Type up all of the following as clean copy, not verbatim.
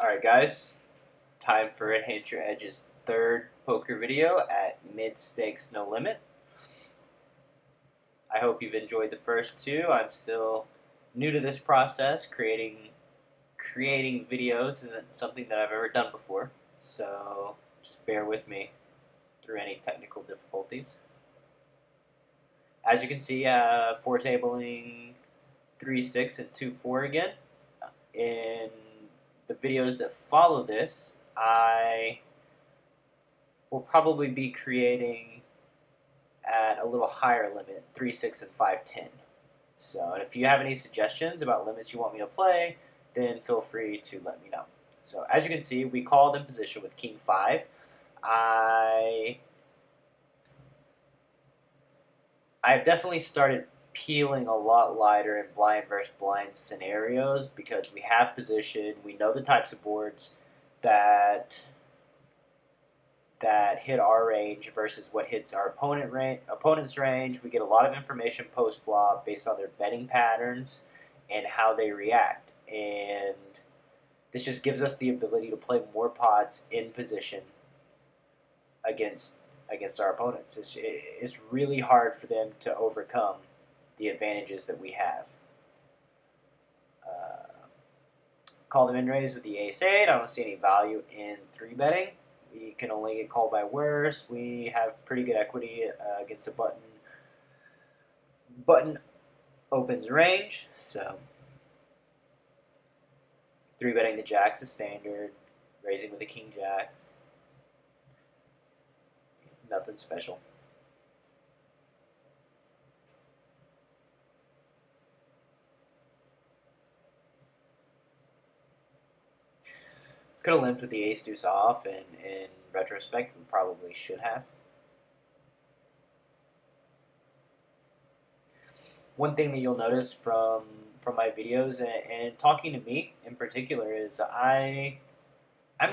Alright guys, time for Enhance Your Edge's third poker video at mid-stakes no limit. I hope you've enjoyed the first two. I'm still new to this process. Creating videos isn't something that I've ever done before, so just bear with me through any technical difficulties. As you can see, four tabling 3-6 and 2-4 again. In the videos that follow this, I will probably be creating at a little higher limit, 3-6 and 5-10. So, and if you have any suggestions about limits you want me to play, then feel free to let me know. So, as you can see, we called in position with King 5. I've definitely started peeling a lot lighter in blind versus blind scenarios because we have position, we know the types of boards that hit our range versus what hits our opponent's range. We get a lot of information post flop based on their betting patterns and how they react, and this just gives us the ability to play more pots in position against our opponents. It's really hard for them to overcome the advantages that we have. Call them in raise with the ace-8. I don't see any value in 3-betting. We can only get called by worse. We have pretty good equity against the button opens range. So 3-betting the jacks is standard. Raising with the king-jack. Nothing special. Could have limped with the ace-deuce off, and in retrospect, we probably should have. One thing that you'll notice from my videos and talking to me in particular is I'm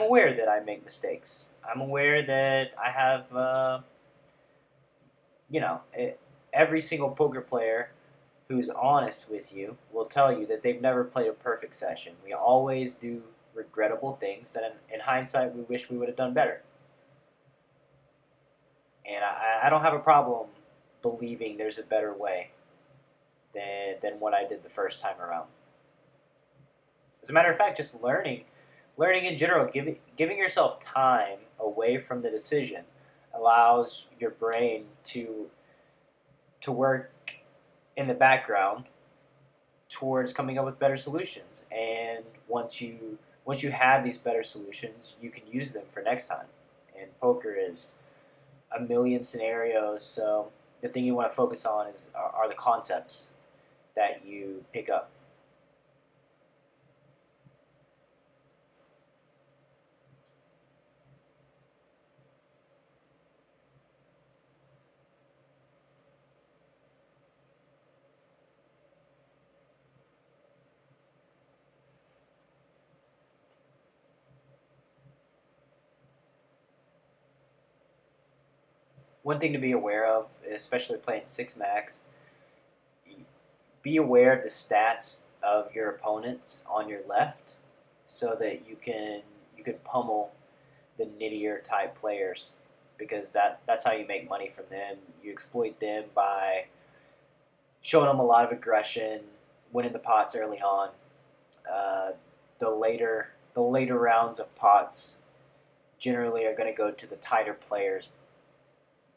aware that I make mistakes. I'm aware that I have, every single poker player who's honest with you will tell you that they've never played a perfect session. We always do regrettable things that in hindsight we wish we would have done better. And I don't have a problem believing there's a better way than what I did the first time around. As a matter of fact, just learning in general, giving yourself time away from the decision allows your brain to work in the background towards coming up with better solutions. And once you have these better solutions, you can use them for next time. And poker is a million scenarios, so the thing you want to focus on are the concepts that you pick up. One thing to be aware of, especially playing 6-max, be aware of the stats of your opponents on your left so that you can pummel the nittier type players, because that's how you make money from them. You exploit them by showing them a lot of aggression, winning the pots early on. The later rounds of pots generally are going to go to the tighter players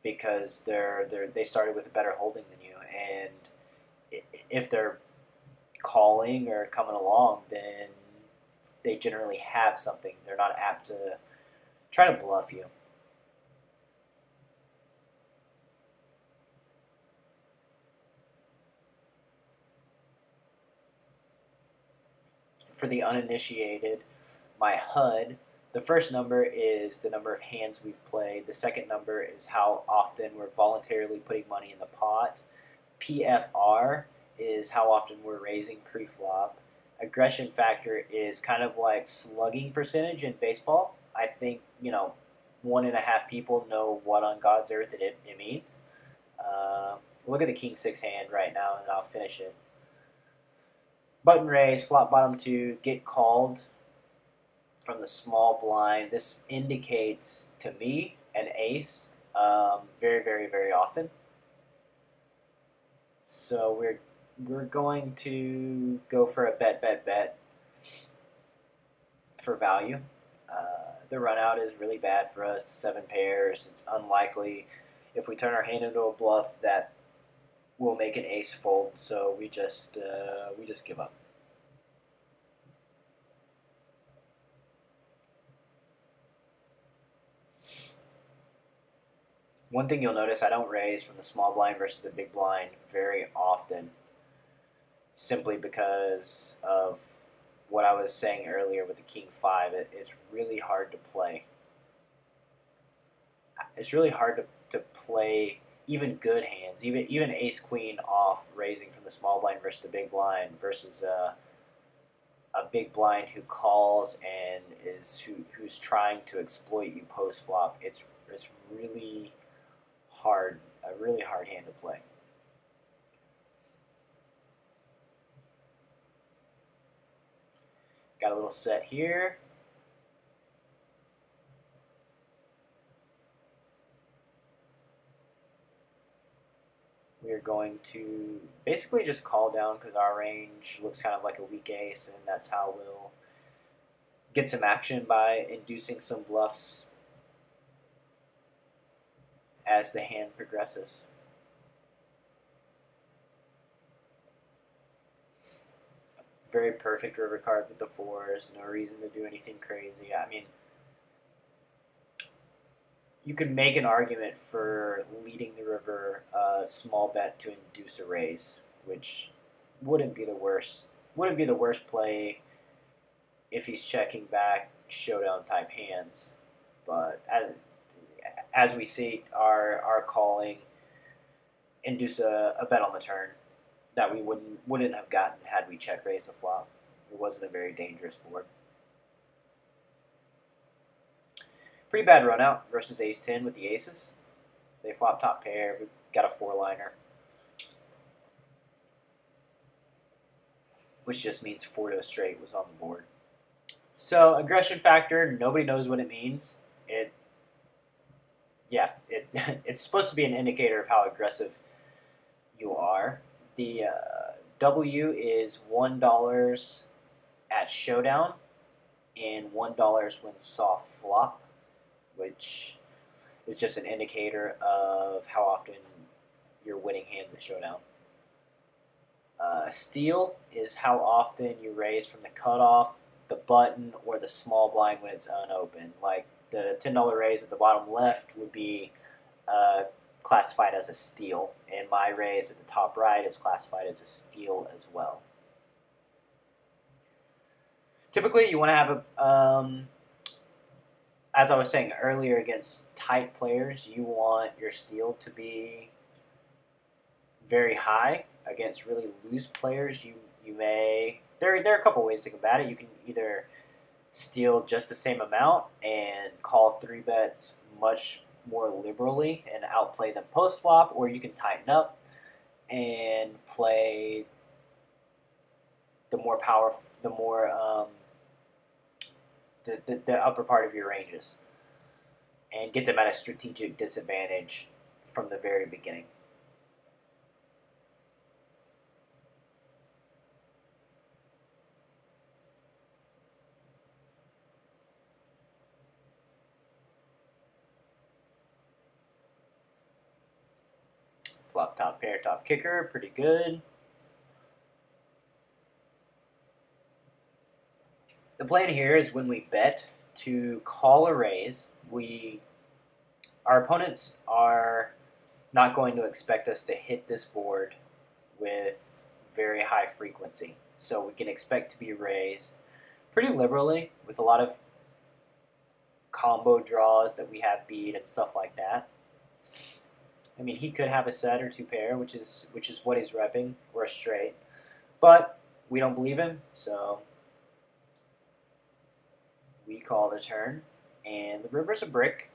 because they started with a better holding than you, and if they're calling or coming along, then they generally have something. They're not apt to try to bluff you. For the uninitiated, my HUD, the first number is the number of hands we've played. The second number is how often we're voluntarily putting money in the pot. PFR is how often we're raising pre-flop. Aggression factor is kind of like slugging percentage in baseball. I think, 1.5 people know what on God's earth it means. Look at the King 6 hand right now, and I'll finish it. Button raise, flop bottom 2, get called from the small blind. This indicates to me an ace very, very, very often. So we're going to go for a bet, bet, bet for value. The run out is really bad for us. 7 pairs. It's unlikely if we turn our hand into a bluff that we'll make an ace fold. So we just give up. One thing you'll notice, I don't raise from the small blind versus the big blind very often, simply because of what I was saying earlier with the king 5. It's really hard to play. It's really hard to play even good hands, even ace queen off raising from the small blind versus the big blind versus a big blind who calls and who's trying to exploit you post flop. It's really hard, a really hard hand to play. Got a little set here. We're going to basically just call down because our range looks kind of like a weak ace, and that's how we'll get some action by inducing some bluffs as the hand progresses. Very perfect river card with the 4s. No reason to do anything crazy. I mean, you could make an argument for leading the river small bet to induce a raise, which wouldn't be the worst. Wouldn't be the worst play if he's checking back showdown type hands. But as we see, our calling induce a bet on the turn that we wouldn't have gotten had we check raised the flop. It wasn't a very dangerous board. Pretty bad run out versus ace 10 with the aces. They flop top pair. We got a 4-liner, which just means 4 to a straight was on the board. So aggression factor, nobody knows what it means. It's supposed to be an indicator of how aggressive you are. The W is $1 at showdown and $1 when soft flop, which is just an indicator of how often you're winning hands at showdown. Steal is how often you raise from the cutoff, the button, or the small blind when it's unopened. Like the $10 raise at the bottom left would be classified as a steal, and my raise at the top right is classified as a steal as well. Typically, you want to have a, as I was saying earlier, against tight players, you want your steal to be very high. Against really loose players, you may, there are a couple ways to combat it. You can either steal just the same amount and call 3 bets much more liberally and outplay them post flop, or you can tighten up and play the more powerful, the more the upper part of your ranges and get them at a strategic disadvantage from the very beginning. Flop top pair, top kicker, pretty good. The plan here is when we bet to call a raise, our opponents are not going to expect us to hit this board with very high frequency. So we can expect to be raised pretty liberally with a lot of combo draws that we have beat and stuff like that. I mean, he could have a set or 2 pair, which is what he's repping, or a straight. But we don't believe him, so we call the turn. And the river's a brick.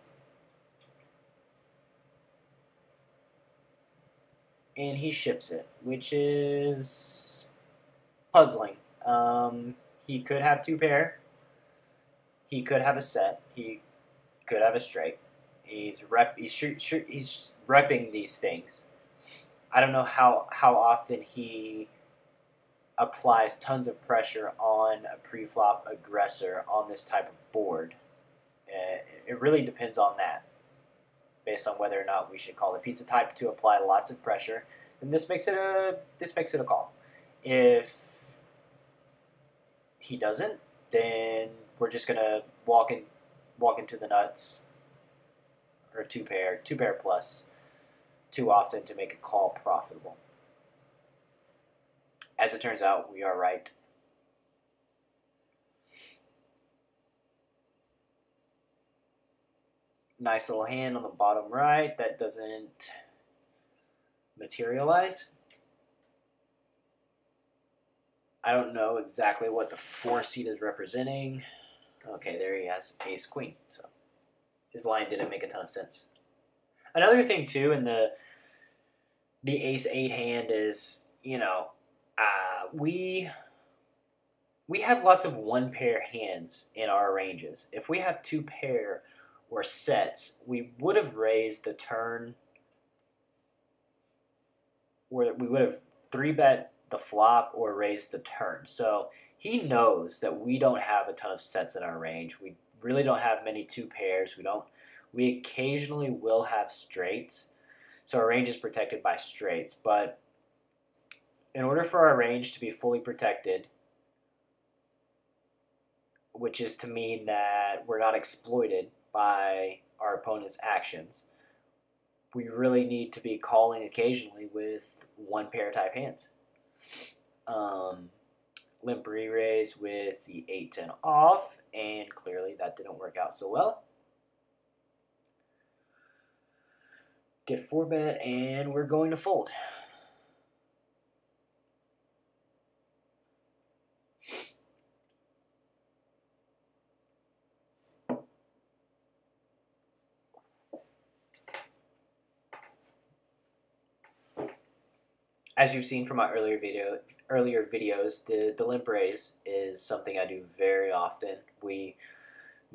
And he ships it, which is puzzling. He could have 2 pair. He could have a set. He could have a straight. He's repping these things. I don't know how often he applies tons of pressure on a pre-flop aggressor on this type of board. It really depends on that, based on whether or not we should call. If he's the type to apply lots of pressure, then this makes it a call. If he doesn't, then we're just gonna walk into the nuts, or two pair plus, too often to make a call profitable. As it turns out, we are right. Nice little hand on the bottom right that doesn't materialize. I don't know exactly what the 4 seed is representing. Okay, there he has ace queen. So his line didn't make a ton of sense. Another thing too in the ace 8 hand is, you know, we have lots of 1 pair hands in our ranges. If we have 2 pair or sets, we would have raised the turn, where we would have 3-bet the flop or raised the turn. So he knows that we don't have a ton of sets in our range. We really don't have many 2 pairs. We occasionally will have straights. So our range is protected by straights, but in order for our range to be fully protected, which is to mean that we're not exploited by our opponent's actions, we really need to be calling occasionally with 1 pair type hands. Limp re-raise with the 8-10 off, and clearly that didn't work out so well. Get 4-bet, and we're going to fold. As you've seen from my earlier videos, the limp raise is something I do very often. We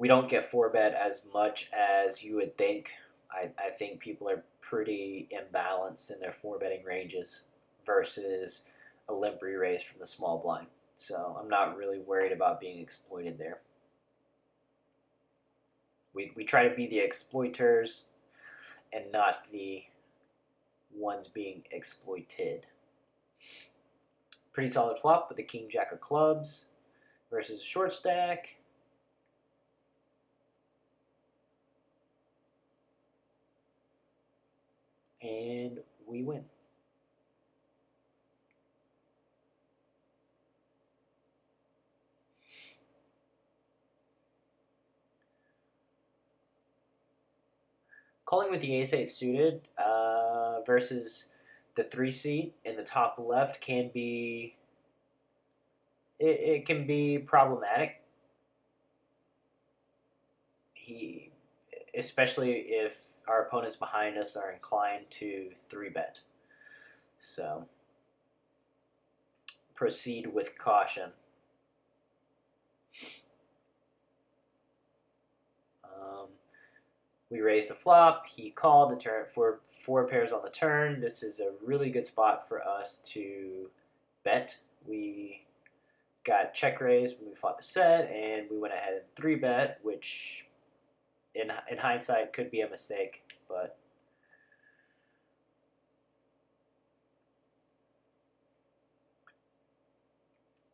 don't get 4-bet as much as you would think. I think people are pretty imbalanced in their 4-betting ranges versus a limp re-raise from the small blind. So I'm not really worried about being exploited there. We try to be the exploiters and not the ones being exploited. Pretty solid flop with the king jack of clubs versus a short stack. And we win. Calling with the ace-8 suited versus the 3 seed in the top left can be, it can be problematic. Especially if our opponents behind us are inclined to 3-bet. So proceed with caution. We raised the flop. He called the turn for 4 pairs on the turn. This is a really good spot for us to bet. We got check raised when we fought the set, and we went ahead and 3-bet, which in hindsight could be a mistake, but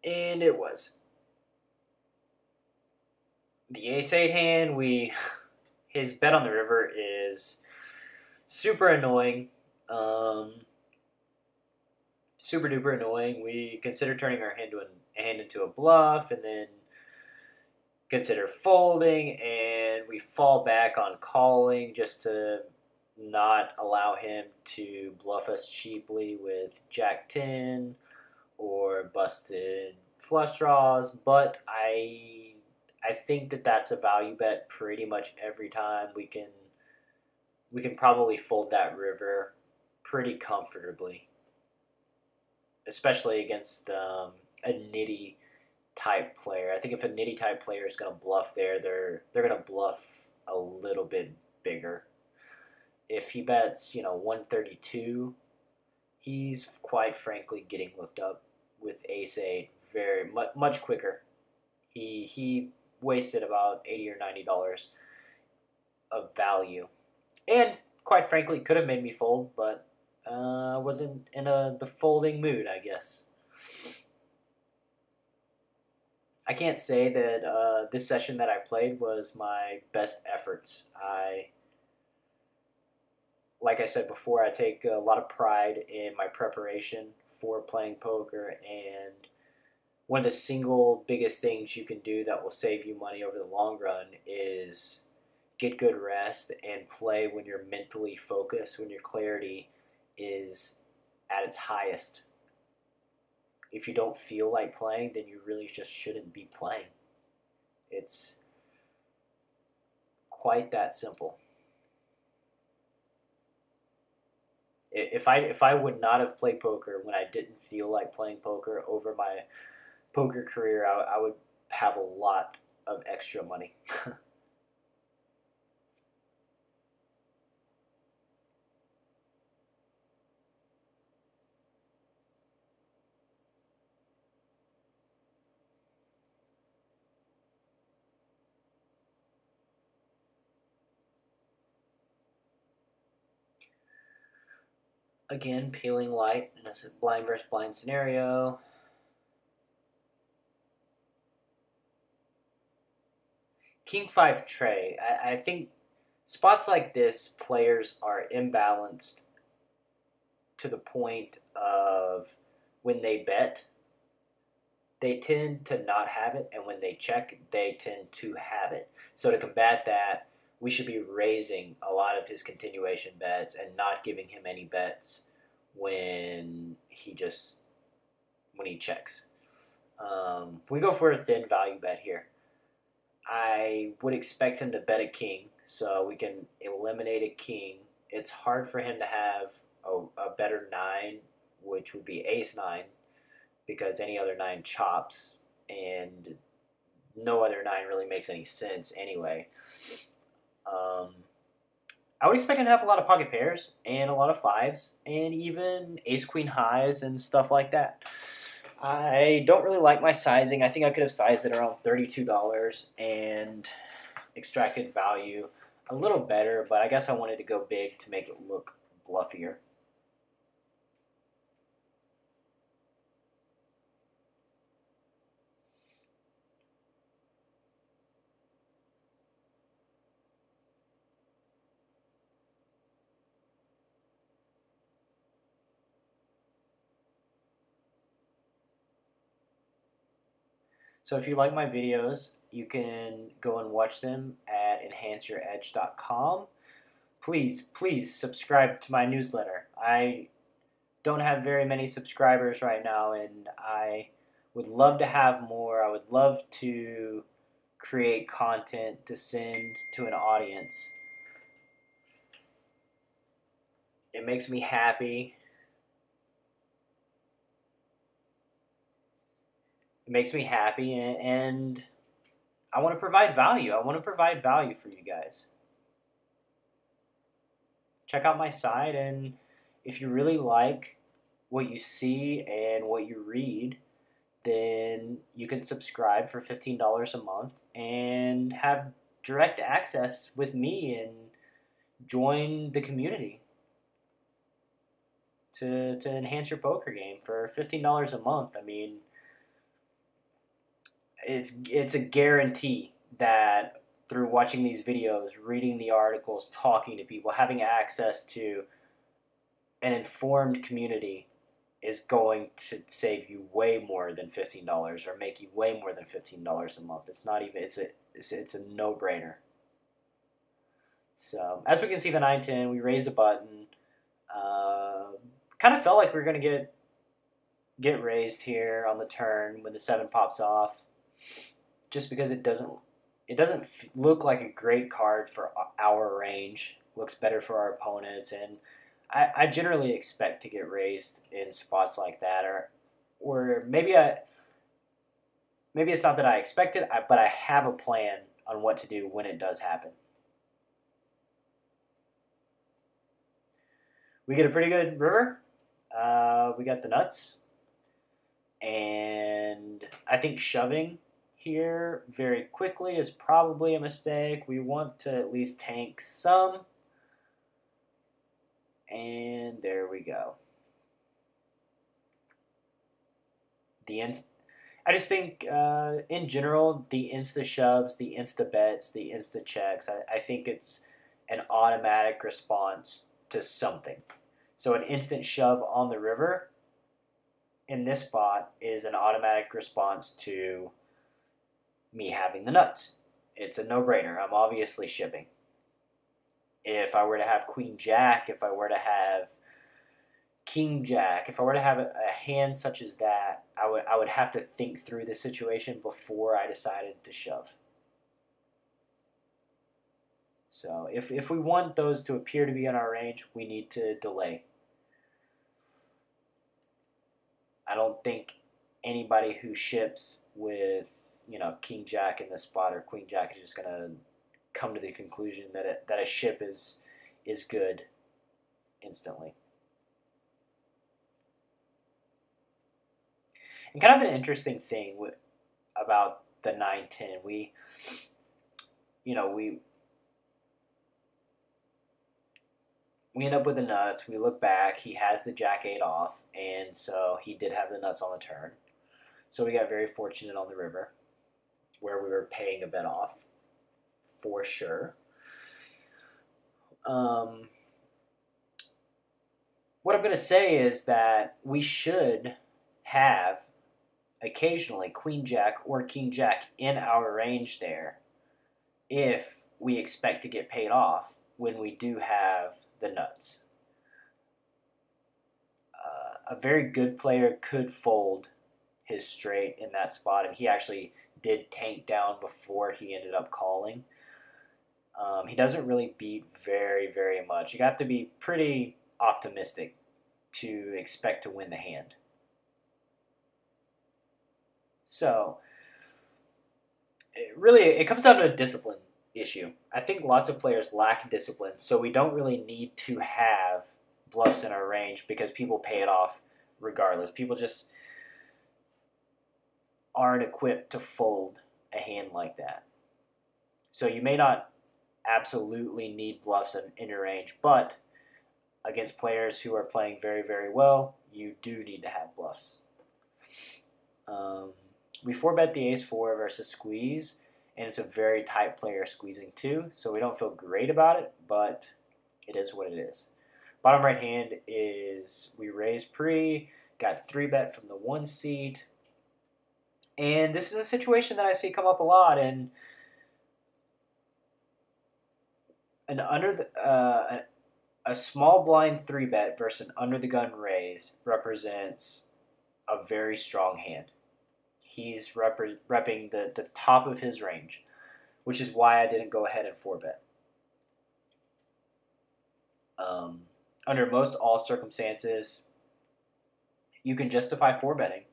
and it was. The ace-8 hand, his bet on the river is super annoying, super duper annoying. We consider turning our hand into a bluff, and then consider folding, and we fall back on calling just to not allow him to bluff us cheaply with Jack 10 or busted flush draws. But I think that that's a value bet pretty much every time. We can probably fold that river pretty comfortably, especially against a nitty type player. I think if a nitty type player is going to bluff there, they're going to bluff a little bit bigger. If he bets, 132, he's quite frankly getting looked up with ace 8 very much quicker. He wasted about $80 or $90 of value, and quite frankly could have made me fold, but I wasn't in the folding mood, I guess. I can't say that this session that I played was my best efforts. Like I said before, I take a lot of pride in my preparation for playing poker, and one of the single biggest things you can do that will save you money over the long run is get good rest and play when you're mentally focused, when your clarity is at its highest. If you don't feel like playing, then you really just shouldn't be playing. It's quite that simple. If I would not have played poker when I didn't feel like playing poker over my poker career, I would have a lot of extra money. Again, peeling light in a blind versus blind scenario. King 5 tray. I think spots like this, players are imbalanced to the point of when they bet, they tend to not have it, and when they check, they tend to have it. So to combat that, we should be raising a lot of his continuation bets and not giving him any bets when he checks. We go for a thin value bet here. I would expect him to bet a king, so we can eliminate a king. It's hard for him to have a better 9, which would be ace 9, because any other 9 chops, and no other 9 really makes any sense anyway. I would expect him to have a lot of pocket pairs and a lot of 5s and even ace-queen highs and stuff like that. I don't really like my sizing. I think I could have sized it around $32 and extracted value a little better, but I guess I wanted to go big to make it look bluffier. So if you like my videos, you can go and watch them at enhanceyouredge.com. Please subscribe to my newsletter. I don't have very many subscribers right now, and I would love to have more. I would love to create content to send to an audience. It makes me happy. It makes me happy, and I want to provide value. I want to provide value for you guys. Check out my site, and if you really like what you see and what you read, then you can subscribe for $15 a month and have direct access with me and join the community to enhance your poker game for $15 a month. I mean, it's a guarantee that through watching these videos, reading the articles, talking to people, having access to an informed community is going to save you way more than $15 or make you way more than $15 a month. It's not even, it's a no-brainer. So as we can see, the 9-10, we raised the button. Kind of felt like we were going to get raised here on the turn when the 7 pops off, just because it doesn't look like a great card for our range. Looks better for our opponents, and I generally expect to get raised in spots like that, or maybe maybe it's not that I expected, but I have a plan on what to do when it does happen. We get a pretty good river. We got the nuts. And I think shoving here very quickly is probably a mistake. We want to at least tank some. And there we go. I just think, in general, the insta-shoves, the insta-bets, the insta-checks, I think it's an automatic response to something. So an instant shove on the river in this spot is an automatic response to me having the nuts. It's a no-brainer. I'm obviously shipping. If I were to have Queen Jack, if I were to have King Jack, if I were to have a hand such as that, I would have to think through the situation before I decided to shove. So if we want those to appear to be in our range, we need to delay. I don't think anybody who ships with, King Jack in this spot or Queen Jack is just going to come to the conclusion that a ship is good instantly. And kind of an interesting thing about the 9-10, we end up with the nuts. We look back. He has the Jack-8 off, and so he did have the nuts on the turn. So we got very fortunate on the river, where we were paying a bet off, for sure. What I'm going to say is that we should have occasionally Queen Jack or King Jack in our range there if we expect to get paid off when we do have the nuts. A very good player could fold his straight in that spot, and he actually did tank down before he ended up calling. He doesn't really beat very, very much. You have to be pretty optimistic to expect to win the hand. So, it comes down to a discipline issue. I think lots of players lack discipline, so we don't really need to have bluffs in our range because people pay it off regardless. People just aren't equipped to fold a hand like that. So you may not absolutely need bluffs in your range, but against players who are playing very, very well, you do need to have bluffs. We 4-bet the ace-4 versus squeeze, and it's a very tight player squeezing too, so we don't feel great about it, but it is what it is. Bottom right hand is we raise pre, got 3-bet from the 1 seat, and this is a situation that I see come up a lot, and a small blind 3-bet versus an under-the-gun raise represents a very strong hand. He's repping the top of his range, which is why I didn't go ahead and 4-bet. Under most all circumstances, you can justify 4-betting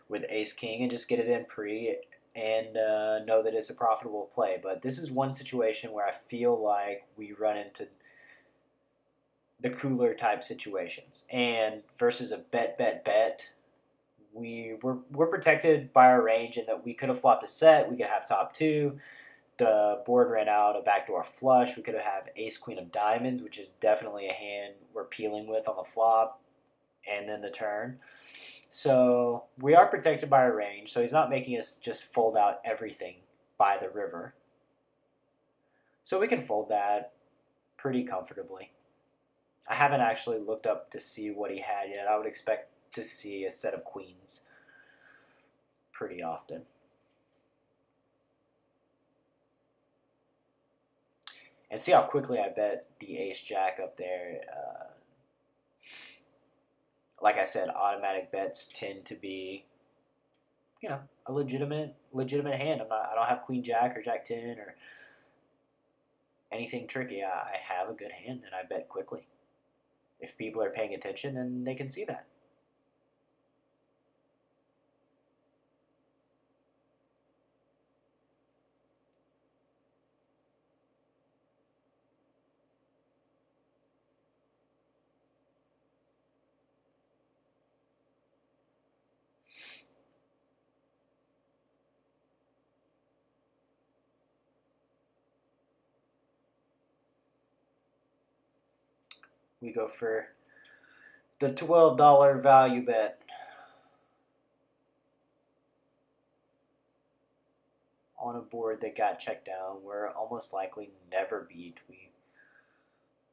with ace-king and just get it in pre and know that it's a profitable play. But this is one situation where I feel like we run into the cooler type situations. And versus a bet, we're protected by our range in that we could have flopped a set, we could have top 2, the board ran out a backdoor flush, we could have ace-queen of diamonds, which is definitely a hand we're peeling with on the flop, and then the turn. So we are protected by our range, so he's not making us just fold out everything by the river. So we can fold that pretty comfortably. I haven't actually looked up to see what he had yet. I would expect to see a set of queens pretty often. And see how quickly I bet the ace-jack up there. Like I said, automatic bets tend to be, a legitimate hand. I don't have queen-jack or jack-10 or anything tricky. I have a good hand, and I bet quickly. If people are paying attention, then they can see that. we go for the $12 value bet. On a board that got checked down, we're almost likely never beat. We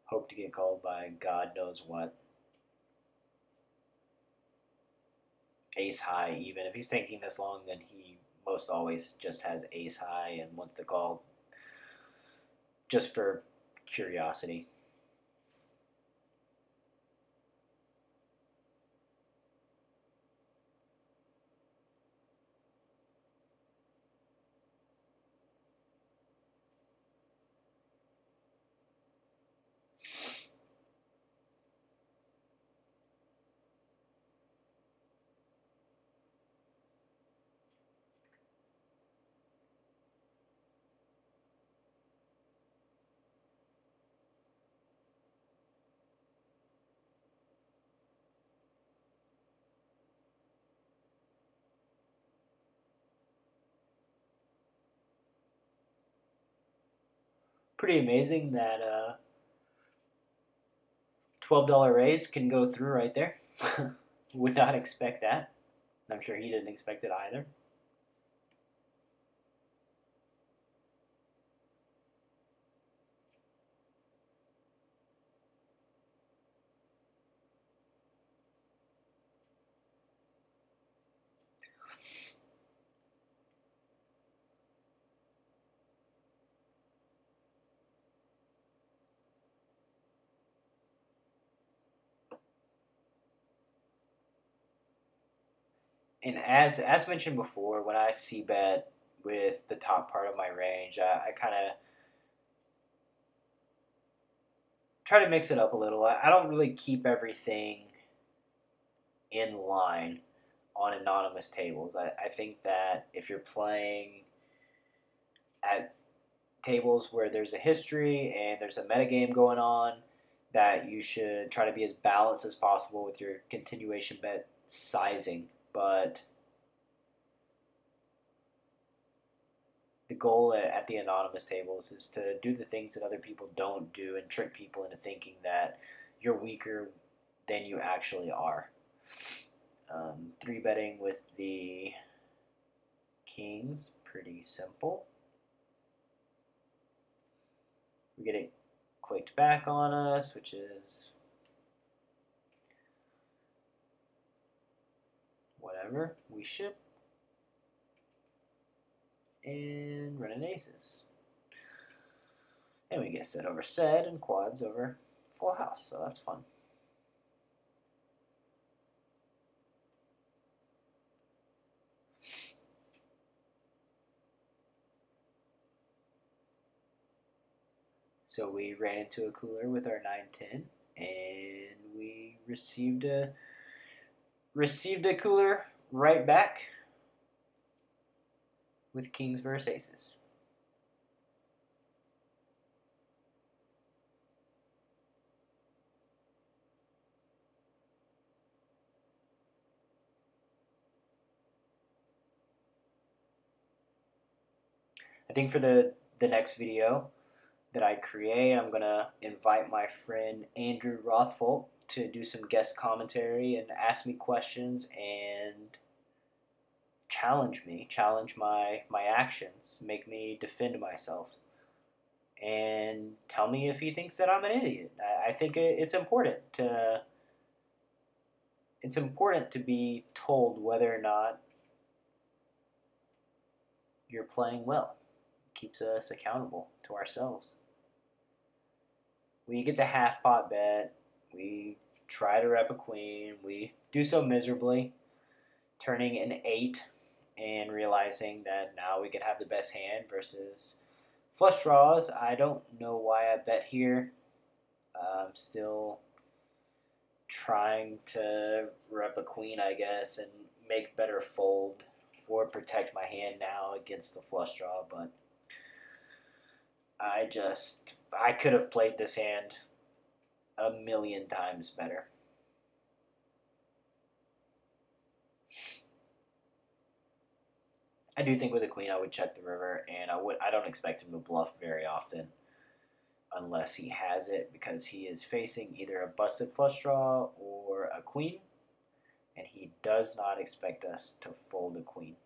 hope to get called by God knows what. Ace high even. If he's thinking this long, then he most always just has ace high and wants to call just for curiosity. Pretty amazing that $12 raise can go through right there. Would not expect that. I'm sure he didn't expect it either. And as mentioned before, when I see bet with the top part of my range, I kind of try to mix it up a little. I don't really keep everything in line on anonymous tables. I think that if you're playing at tables where there's a history and there's a metagame going on, that you should try to be as balanced as possible with your continuation bet sizing. But the goal at the anonymous tables is to do the things that other people don't do and trick people into thinking that you're weaker than you actually are. 3-betting with the kings, pretty simple. We get it clicked back on us, which is whatever. We ship and running aces. And we get set over set and quads over full house, so that's fun. So we ran into a cooler with our 9-10, and we received a cooler right back with kings versus aces. I think for the next video that I create, I'm going to invite my friend Andrew Rothfolk to do some guest commentary and ask me questions and challenge my actions, make me defend myself, and tell me if he thinks that I'm an idiot. I think it's important to be told whether or not you're playing well. It keeps us accountable to ourselves. We get the half pot bet. We try to rep a queen. We do so miserably, turning an 8 and realizing that now we could have the best hand versus flush draws. I don't know why I bet here. I'm still trying to rep a queen, I guess, and make better fold or protect my hand now against the flush draw, but I could have played this hand a million times better. I do think with a queen I would check the river, and I don't expect him to bluff very often. unless he has it, because he is facing either a busted flush draw or a queen, and he does not expect us to fold a queen.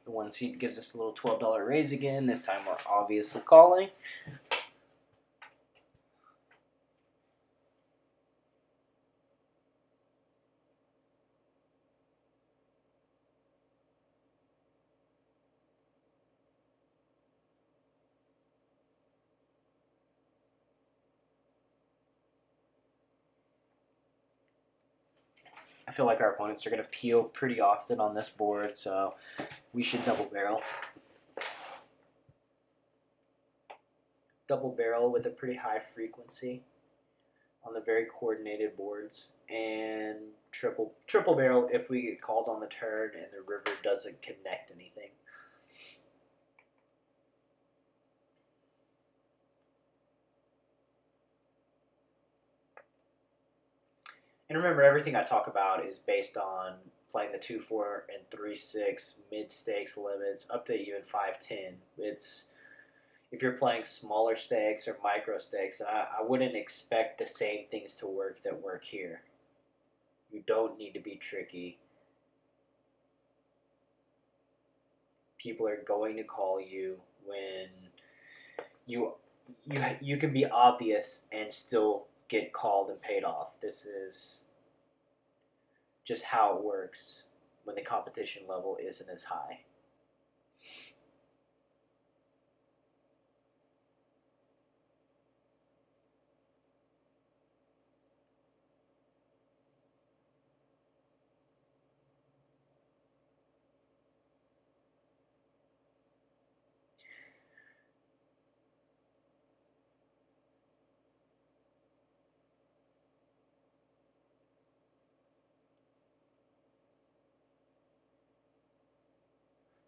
The one seat gives us a little $12 raise again. This time we're obviously calling. I feel like our opponents are going to peel pretty often on this board, so we should double barrel. Double barrel with a pretty high frequency on the very coordinated boards, and triple barrel if we get called on the turn and the river doesn't connect anything. And remember, everything I talk about is based on playing the 2-4 and 3-6 mid stakes limits up to even 5-10. It's if you're playing smaller stakes or micro stakes, I wouldn't expect the same things to work that work here. You don't need to be tricky. People are going to call you when you can be obvious and still get called and paid off. This is just how it works when the competition level isn't as high.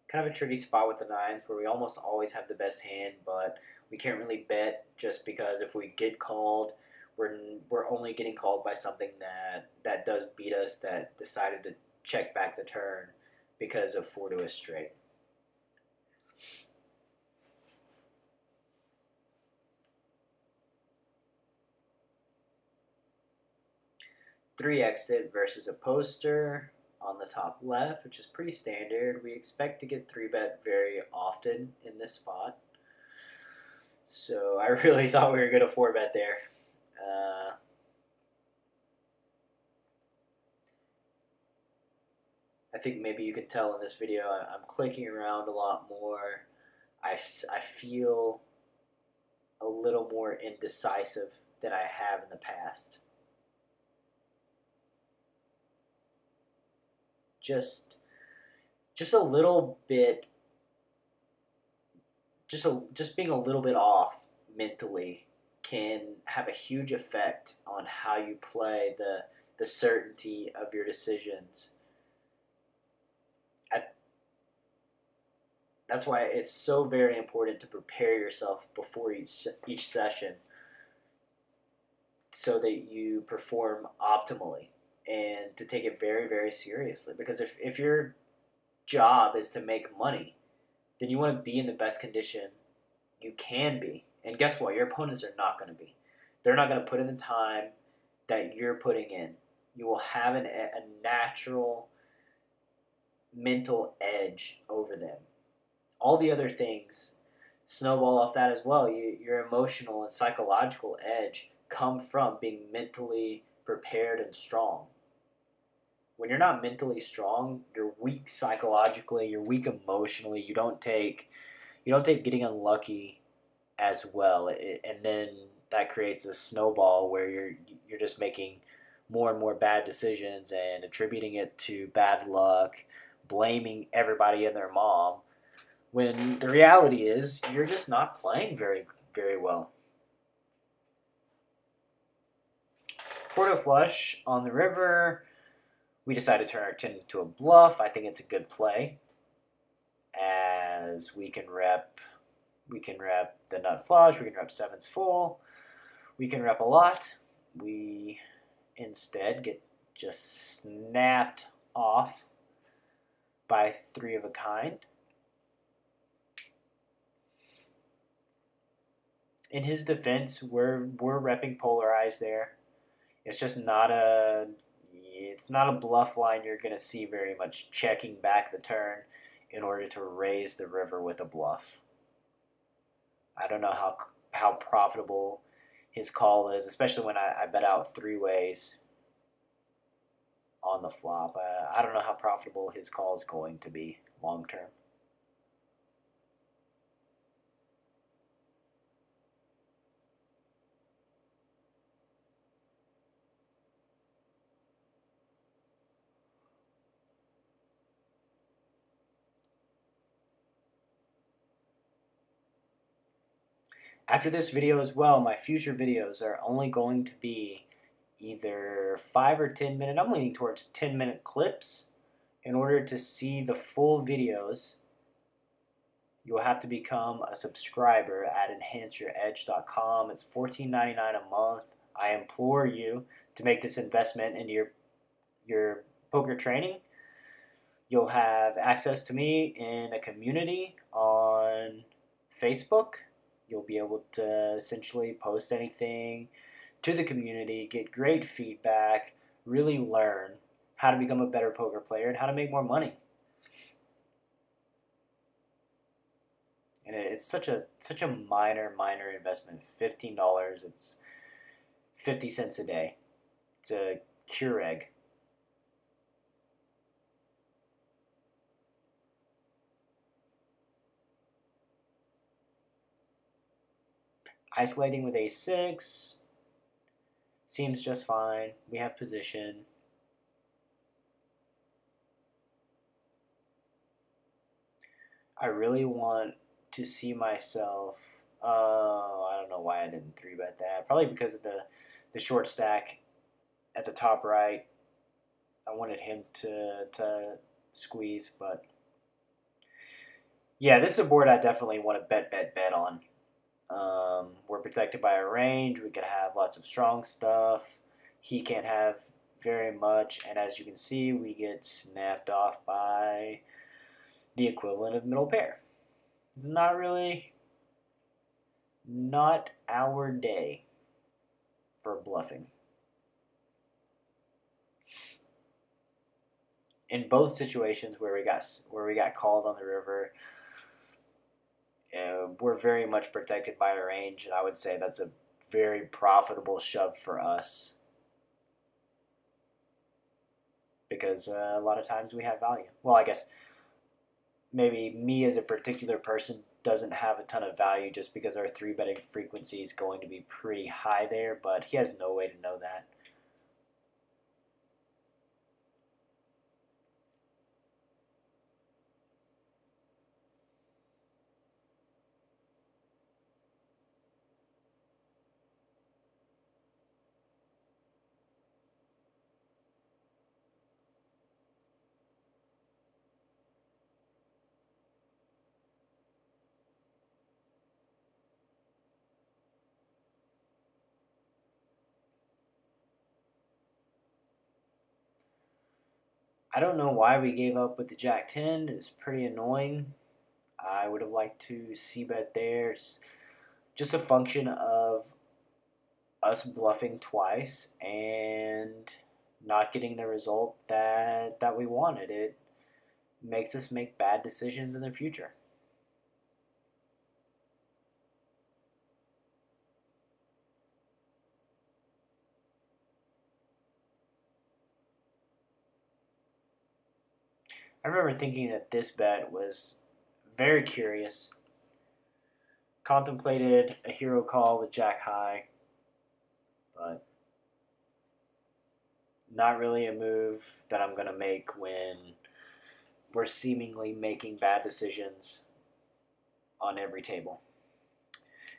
Kind of a tricky spot with the nines where we almost always have the best hand, but we can't really bet just because if we get called, we're only getting called by something that does beat us, that decided to check back the turn because of 4 to a straight. Three exit versus a poster on the top left, which is pretty standard. We expect to get 3-bet very often in this spot. So I really thought we were going to 4-bet there. I think maybe you can tell in this video I'm clicking around a lot more. I feel a little more indecisive than I have in the past. Just a little bit, just being a little bit off mentally can have a huge effect on how you play, the certainty of your decisions. That's why it's so very important to prepare yourself before each session so that you perform optimally and to take it very, very seriously. Because if your job is to make money, then you want to be in the best condition you can be. And guess what? Your opponents are not going to be. They're not going to put in the time that you're putting in. You will have a natural mental edge over them. All the other things snowball off that as well. Your emotional and psychological edge come from being mentally prepared and strong. When you're not mentally strong, you're weak psychologically, you're weak emotionally. You don't take getting unlucky as well, and then that creates a snowball where you're just making more and more bad decisions and attributing it to bad luck, blaming everybody and their mom, when the reality is you're just not playing very well. Porto flush on the river. We decided to turn our 10 into a bluff. I think it's a good play, as we can rep the nut flush, we can rep sevens full, we can rep a lot. We instead get just snapped off by three of a kind. In his defense, we're repping Polarized there. It's just not a bluff line you're going to see very much, checking back the turn in order to raise the river with a bluff. I don't know how profitable his call is, especially when I bet out three ways on the flop. I don't know how profitable his call is going to be long term. After this video as well, my future videos are only going to be either 5 or 10 minute. I'm leaning towards 10-minute clips. In order to see the full videos, you'll have to become a subscriber at enhanceyouredge.com. It's $14.99 a month. I implore you to make this investment into your poker training. You'll have access to me in a community on Facebook. You'll be able to essentially post anything to the community, get great feedback, really learn how to become a better poker player and how to make more money. And it's such a minor investment. $15. It's 50 cents a day. It's a Keurig. Isolating with a6 seems just fine. We have position. I really want to see myself. I don't know why I didn't 3-bet that. Probably because of the short stack at the top right. I wanted him to squeeze, but yeah, this is a board I definitely want to bet on. We're protected by a range. We could have lots of strong stuff. He can't have very much, and as you can see, we get snapped off by the equivalent of middle pair. It's not our day for bluffing. In both situations where we got called on the river, we're very much protected by a range, and I would say that's a very profitable shove for us, because a lot of times we have value. Well, I guess maybe me as a particular person doesn't have a ton of value just because our 3-betting frequency is going to be pretty high there, but he has no way to know that. I don't know why we gave up with the Jack-10. It's pretty annoying. I would have liked to c-bet there. It's just a function of us bluffing twice and not getting the result that we wanted. It makes us make bad decisions in the future. I remember thinking that this bet was very curious, Contemplated a hero call with Jack high, but not really a move that I'm going to make when we're seemingly making bad decisions on every table.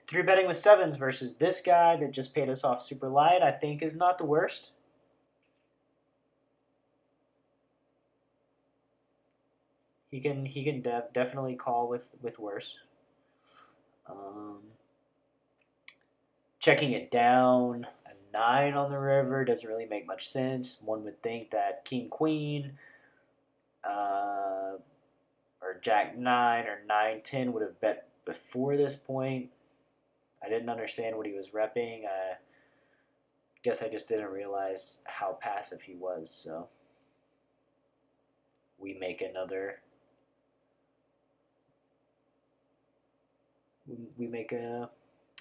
3-betting with sevens versus this guy that just paid us off super light, I think is not the worst. He can definitely call with worse. Checking it down, a 9 on the river doesn't really make much sense. One would think that King Queen or Jack 9 or 9-10 would have bet before this point. I didn't understand what he was repping. I guess I just didn't realize how passive he was, so we make another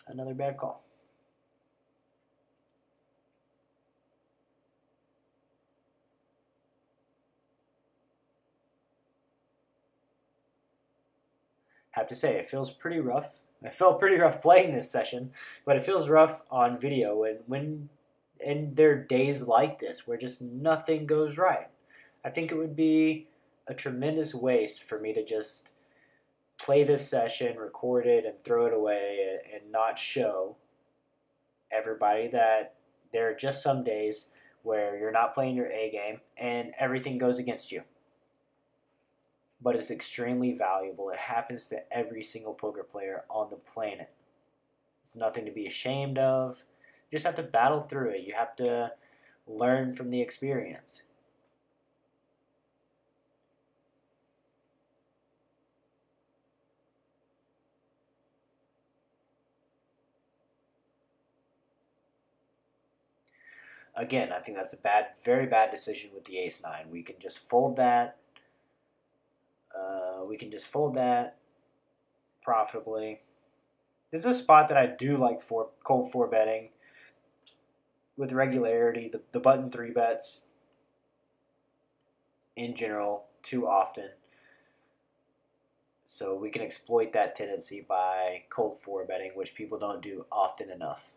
another bad call. Have to say, it feels pretty rough. I felt pretty rough playing this session, but it feels rough on video. And there are days like this where just nothing goes right. I think it would be a tremendous waste for me to just play this session, record it, and throw it away and not show everybody that there are just some days where you're not playing your A game and everything goes against you. But it's extremely valuable. It happens to every single poker player on the planet. It's nothing to be ashamed of. You just have to battle through it. You have to learn from the experience. Again, I think that's a very bad decision with the ace-9. We can just fold that. We can just fold that profitably. This is a spot that I do like for cold 4-betting with regularity. The button 3-bets in general too often. So we can exploit that tendency by cold 4-betting, which people don't do often enough.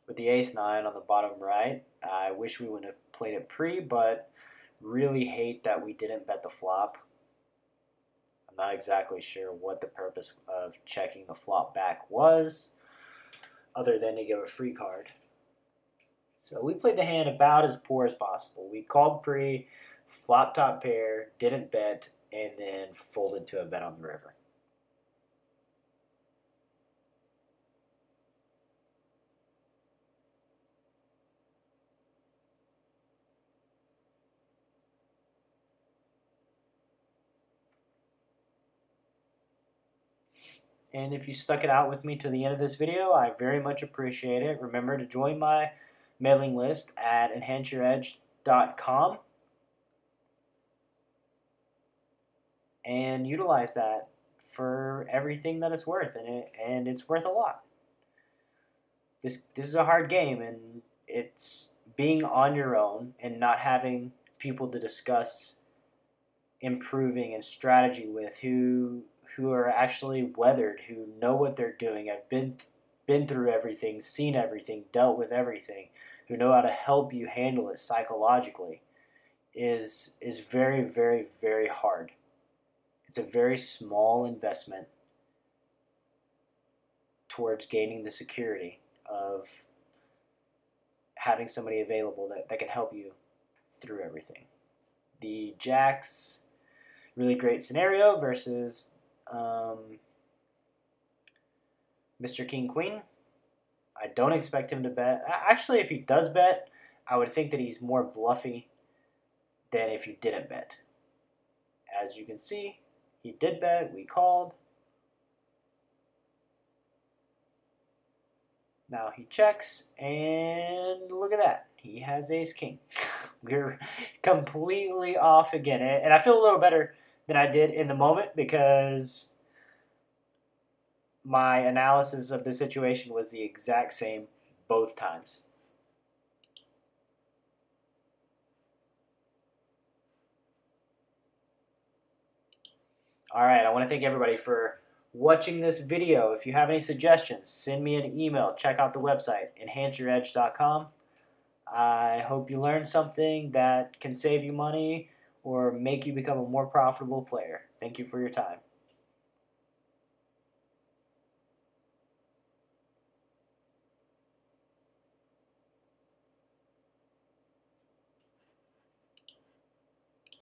With the ace-9 on the bottom right, I wish we would have played it pre, but really hate that we didn't bet the flop. I'm not exactly sure what the purpose of checking the flop back was, other than to give a free card. So we played the hand about as poor as possible. We called pre, flop top pair, didn't bet, and then folded to a bet on the river. And if you stuck it out with me to the end of this video, I very much appreciate it. Remember to join my mailing list at enhanceyouredge.com and utilize that for everything that it's worth, and it's worth a lot. This is a hard game, and it's being on your own and not having people to discuss improving and strategy with who are actually weathered, who know what they're doing, have been through everything, seen everything, dealt with everything, who know how to help you handle it psychologically, is very, very, very hard. It's a very small investment towards gaining the security of having somebody available that can help you through everything. The jacks, really great scenario versus Mr. King Queen. I don't expect him to bet. Actually, if he does bet, I would think that he's more bluffy than if he didn't bet. As you can see, he did bet. We called. Now he checks, and look at that. He has ace-king. We're completely off again. And I feel a little better than I did in the moment because my analysis of the situation was the exact same both times. All right, I want to thank everybody for watching this video. If you have any suggestions, send me an email. Check out the website, enhanceYourEdge.com. I hope you learned something that can save you money or make you become a more profitable player. Thank you for your time.